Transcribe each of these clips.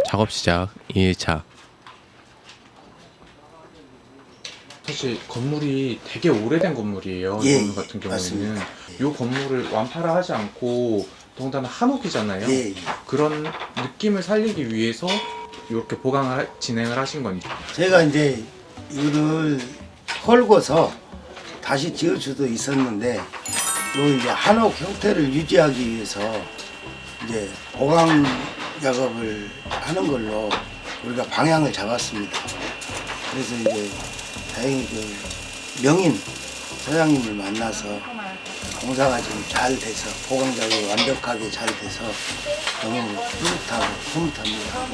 작업 시작 2일차. 사실 건물이 되게 오래된 건물이에요. 이 예, 건물 같은 경우에는 맞습니다. 이 건물을 완파를 하지 않고 더군다나 한옥이잖아요. 예, 예. 그런 느낌을 살리기 위해서 이렇게 보강을 진행을 하신 건지. 제가 이제 이거를 헐고서 다시 지을 수도 있었는데 요 이제 한옥 형태를 유지하기 위해서 이제 보강 작업을 하는 걸로 우리가 방향을 잡았습니다. 그래서 이제 다행히 그 명인 사장님을 만나서 공사가 지금 잘 돼서 보강 작업이 완벽하게 잘 돼서 너무 뿌듯하고 흐뭇합니다.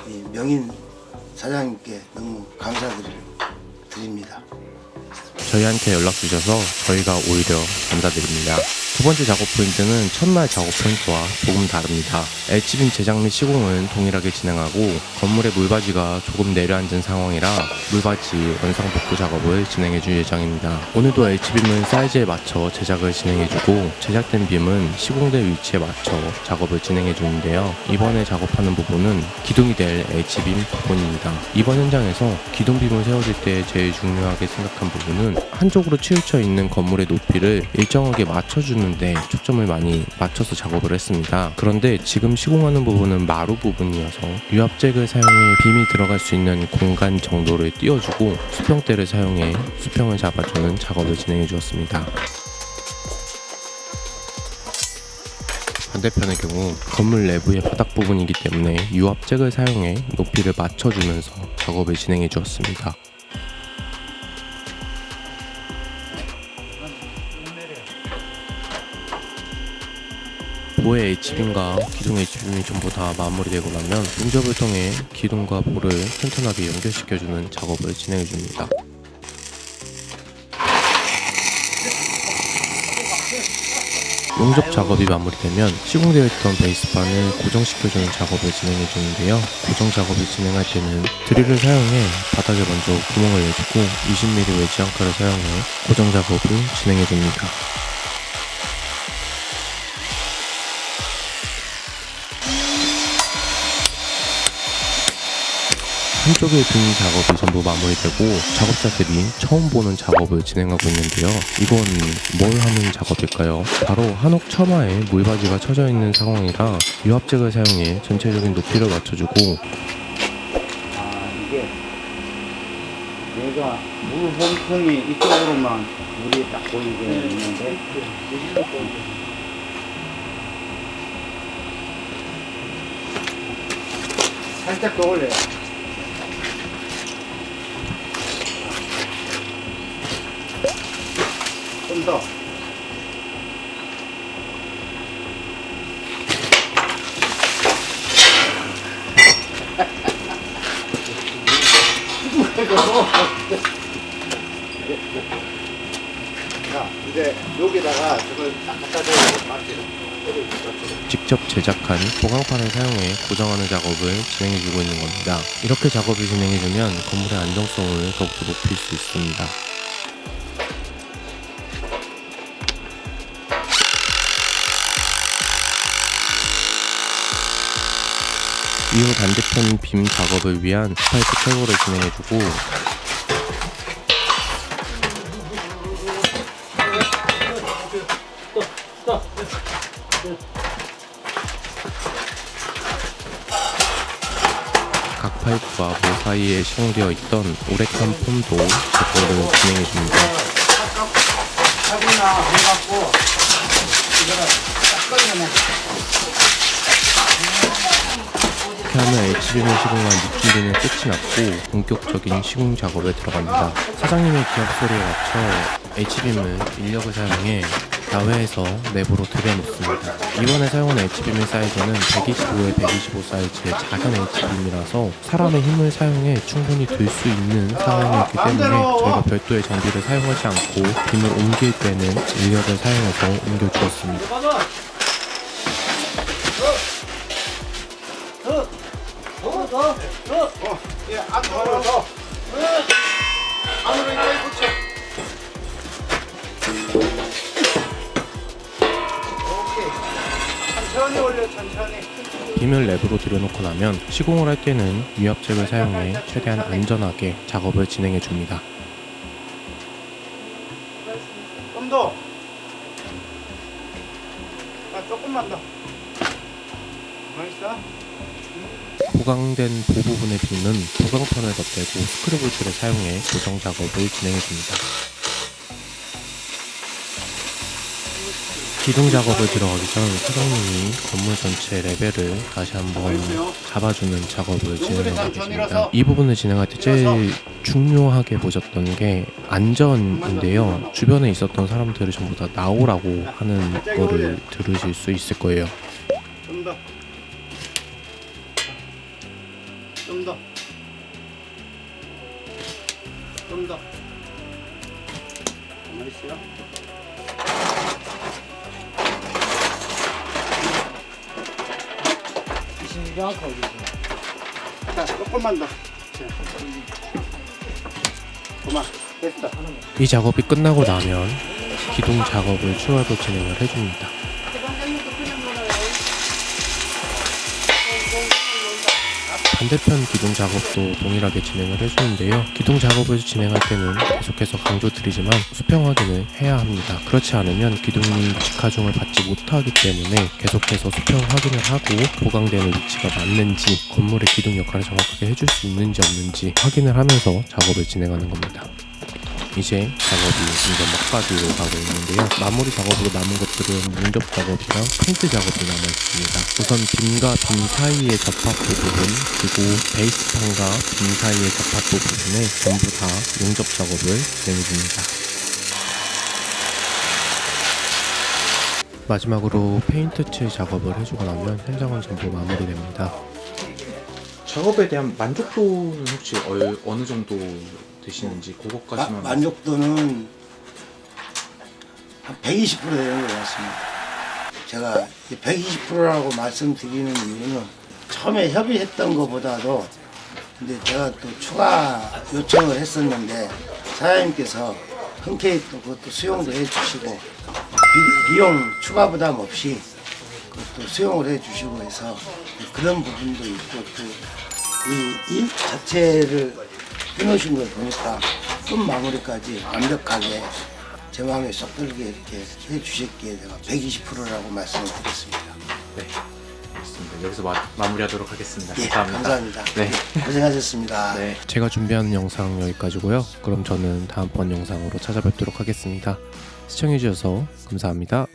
이 명인 사장님께 너무 감사드립니다. 저희한테 연락 주셔서 저희가 오히려 감사드립니다. 두 번째 작업 포인트는 첫날 작업 포인트와 조금 다릅니다. H빔 제작 및 시공은 동일하게 진행하고 건물의 물바지가 조금 내려앉은 상황이라 물바지 원상 복구 작업을 진행해줄 예정입니다. 오늘도 H빔은 사이즈에 맞춰 제작을 진행해주고 제작된 빔은 시공될 위치에 맞춰 작업을 진행해주는데요. 이번에 작업하는 부분은 기둥이 될 H빔 부분입니다. 이번 현장에서 기둥빔을 세워줄 때 제일 중요하게 생각한 부분은 한쪽으로 치우쳐 있는 건물의 높이를 일정하게 맞춰주는데 초점을 많이 맞춰서 작업을 했습니다. 그런데 지금 시공하는 부분은 마루 부분이어서 유압잭을 사용해 빔이 들어갈 수 있는 공간 정도를 띄워주고 수평대를 사용해 수평을 잡아주는 작업을 진행해 주었습니다. 반대편의 경우 건물 내부의 바닥 부분이기 때문에 유압잭을 사용해 높이를 맞춰주면서 작업을 진행해 주었습니다. 보의 H빔과 기둥 H빔이 전부 다 마무리되고 나면 용접을 통해 기둥과 보를 튼튼하게 연결시켜주는 작업을 진행해줍니다. 용접 작업이 마무리되면 시공되어 있던 베이스판을 고정시켜주는 작업을 진행해주는데요. 고정 작업을 진행할 때는 드릴을 사용해 바닥에 먼저 구멍을 내주고 20mm 웨지 앙카를 사용해 고정 작업을 진행해줍니다. 한쪽의 빔 작업이 전부 마무리되고 작업자들이 처음 보는 작업을 진행하고 있는데요. 이건 뭘 하는 작업일까요? 바로 한옥 처마에 물바지가 쳐져 있는 상황이라 유압잭을 사용해 전체적인 높이를 맞춰주고 이게 얘가 물 홈통이 이쪽으로만 물이 딱 보이게 있는데 살짝 더 올려요. 좀 더. 자, 이제 여기다가 저걸 딱 갖다 대고 맞지요. 직접 제작한 보강판을 사용해 고정하는 작업을 진행해주고 있는 겁니다. 이렇게 작업을 진행해주면 건물의 안정성을 더욱더 높일 수 있습니다. 이후 반대편 빔 작업을 위한 스파이크 철거를 진행해주고 각 파이프와 모 사이에 시공되어 있던 우레탄 폼도 제거를 진행해줍니다. 사비나 해갖고 이거를 딱 꺼내면 이렇게 하면 H빔을 시공한 밑준비는 끝이 났고 본격적인 시공 작업에 들어갑니다. 사장님의 기합 소리에 맞춰 H빔을 인력을 사용해 야외에서 내부로 들여놓습니다. 이번에 사용한 H빔의 사이즈는 125에 125 사이즈의 작은 H빔이라서 사람의 힘을 사용해 충분히 들 수 있는 상황이었기 때문에 저희가 별도의 장비를 사용하지 않고 빔을 옮길 때는 인력을 사용해서 옮겨주었습니다. 예, 안으로 더. 안으로 이렇게 붙여. 오케이. 천천히 올려, 천천히. 빔을 랩으로 들여놓고 나면 시공을 할 때는 위압잭을 사용해 최대한 안전하게 작업을 진행해 줍니다. 좀 더. 조금만 더. 맛있어? 보강된 보 부분의 빔은 보강판을 덧대고 스크류볼트를 사용해 고정 작업을 진행해 줍니다. 기둥 작업을 들어가기 전 사장님이 건물 전체 레벨을 다시 한번 잡아주는 작업을 진행하고 계십니다. 이 부분을 진행할 때 제일 중요하게 보셨던 게 안전인데요. 주변에 있었던 사람들을 전부 다 나오라고 하는 거를 들으실 수 있을 거예요. 좀 더. 좀 더. 좀 더. 맛있어요? 자, 조금만 더. 그만. 됐어. 이 작업이 끝나고 나면 기둥 작업을 추가로 진행을 해줍니다. 반대편 기둥 작업도 동일하게 진행을 해주는데요. 기둥 작업을 진행할 때는 계속해서 강조드리지만 수평 확인을 해야 합니다. 그렇지 않으면 기둥이 직하중을 받지 못하기 때문에 계속해서 수평 확인을 하고 보강되는 위치가 맞는지, 건물의 기둥 역할을 정확하게 해줄 수 있는지 없는지 확인을 하면서 작업을 진행하는 겁니다. 이제 작업이 이제 막바지로 가고 있는데요. 마무리 작업으로 남은 것들은 용접 작업이랑 페인트 작업이 남아 있습니다. 우선 빔과 빔 사이의 접합부 부분, 그리고 베이스판과 빔 사이의 접합부 부분에 전부 다 용접 작업을 진행해 줍니다. 마지막으로 페인트 칠 작업을 해주고 나면 현장은 전부 마무리됩니다. 작업에 대한 만족도는 혹시 어느 정도 되시는지 그것까지만 만족도는 한 120% 되는 것 같습니다. 제가 120%라고 말씀드리는 이유는 처음에 협의했던 것보다도 근데 제가 또 추가 요청을 했었는데 사장님께서 흔쾌히 또 그것도 수용도 해주시고 비용 추가 부담 없이 그것도 수용을 해주시고 해서 그런 부분도 있고 또 이 일 자체를 해놓으신 걸 보니까 끝 마무리까지 완벽하게 제 마음에 쏙 들게 이렇게 해주셨기에 제가 120%라고 말씀을 드렸습니다. 네, 알겠습니다. 여기서 마무리하도록 하겠습니다. 예, 감사합니다. 감사합니다. 네. 고생하셨습니다. 네. 제가 준비한 영상 여기까지고요. 그럼 저는 다음번 영상으로 찾아뵙도록 하겠습니다. 시청해주셔서 감사합니다.